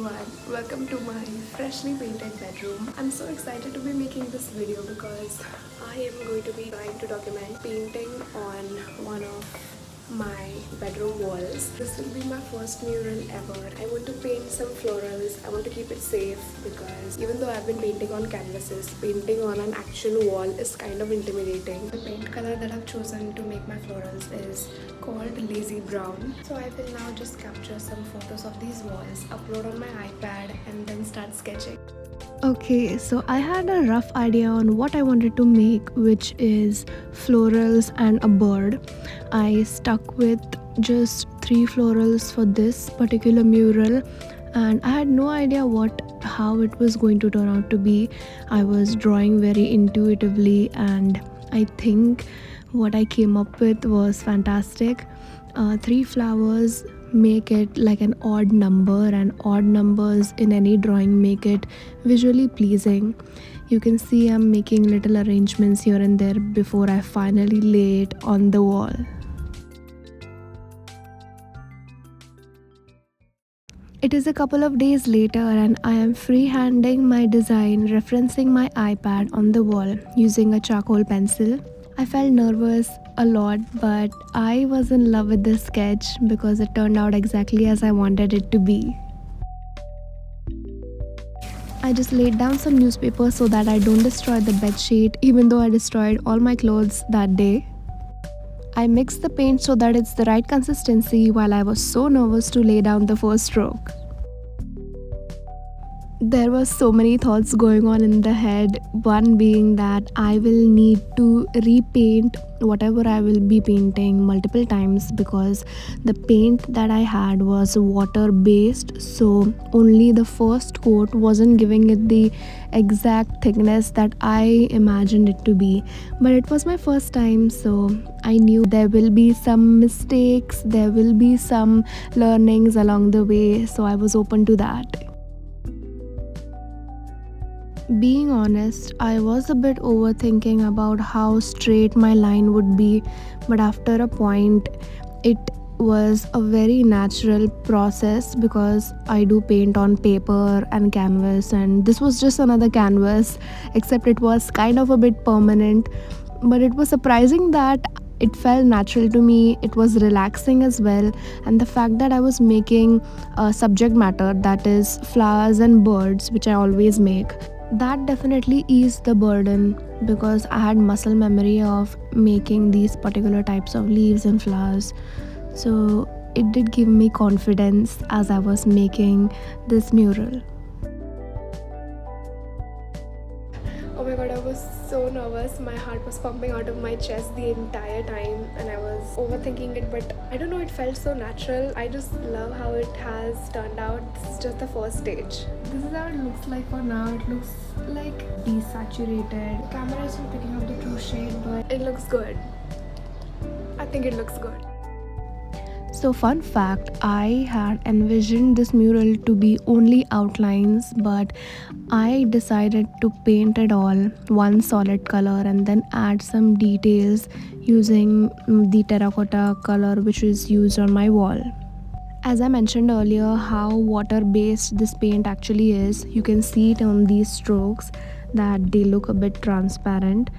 everyone, welcome to my freshly painted bedroom. I'm so excited to be making this video because I am going to be trying to document painting on one of my bedroom walls. This will be my first mural ever. I want to paint some florals. I want to keep it safe because even though I've been painting on canvases, painting on an actual wall is kind of intimidating. The paint color that I've chosen to make my florals is called Lazy Brown. So I will now just capture some photos of these walls, upload on my iPad and then start sketching. Okay, so I had a rough idea on what I wanted to make, which is florals and a bird. I stuck with just 3 florals for this particular mural and I had no idea how it was going to turn out to be. I was drawing very intuitively and I think what I came up with was fantastic. 3 flowers make it like an odd number, and odd numbers in any drawing make it visually pleasing. You can see I'm making little arrangements here and there before I finally lay it on the wall. It is a couple of days later and I am freehanding my design, referencing my iPad on the wall using a charcoal pencil. I felt nervous a lot, but I was in love with this sketch because it turned out exactly as I wanted it to be. I just laid down some newspaper so that I don't destroy the bedsheet, even though I destroyed all my clothes that day. I mixed the paint so that it's the right consistency while I was so nervous to lay down the first stroke. There were so many thoughts going on in the head, one being that I will need to repaint whatever I will be painting multiple times because the paint that I had was water based, so only the first coat wasn't giving it the exact thickness that I imagined it to be. But it was my first time, so I knew there will be some mistakes, there will be some learnings along the way, so I was open to that. Being honest, I was a bit overthinking about how straight my line would be, but after a point, it was a very natural process because I do paint on paper and canvas, and this was just another canvas, except it was kind of a bit permanent. But it was surprising that it felt natural to me, it was relaxing as well, and the fact that I was making a subject matter, that is flowers and birds, which I always make, that definitely eased the burden because I had muscle memory of making these particular types of leaves and flowers. So it did give me confidence as I was making this mural. Oh my god, I was so nervous. My heart was pumping out of my chest the entire time and I was overthinking it, but I don't know, it felt so natural. I just love how it has turned out. This is just the first stage. This is how it looks like for now. It looks like desaturated. The camera isn't picking up the true shade, but it looks good. I think it looks good. So fun fact, I had envisioned this mural to be only outlines, but I decided to paint it all one solid color and then add some details using the terracotta color which is used on my wall. As I mentioned earlier, how water based this paint actually is, you can see it on these strokes that they look a bit transparent.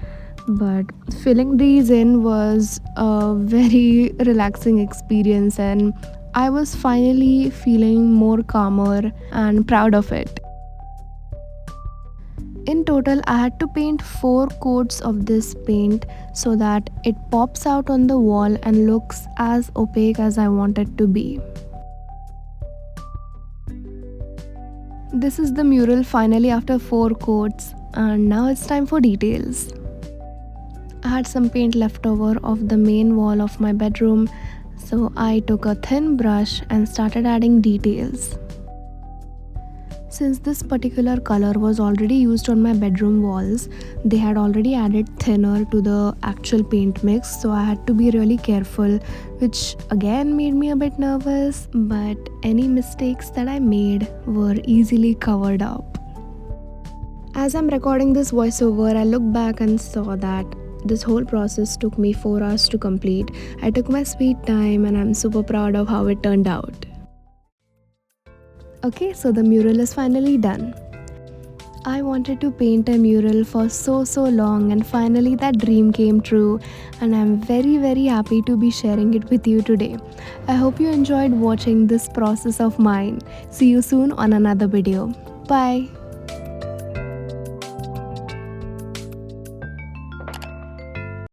But filling these in was a very relaxing experience and I was finally feeling more calmer and proud of it. In total, I had to paint 4 coats of this paint so that it pops out on the wall and looks as opaque as I want it to be. This is the mural finally after 4 coats, and now it's time for details. I had some paint left over of the main wall of my bedroom, so I took a thin brush and started adding details. Since this particular color was already used on my bedroom walls, they had already added thinner to the actual paint mix, so I had to be really careful, which again made me a bit nervous, but any mistakes that I made were easily covered up. As I'm recording this voiceover, I look back and saw that this whole process took me 4 hours to complete. I took my sweet time and I'm super proud of how it turned out. Okay, so the mural is finally done. I wanted to paint a mural for so long, and finally that dream came true, and I'm very happy to be sharing it with you today. I hope you enjoyed watching this process of mine. See you soon on another video. Bye.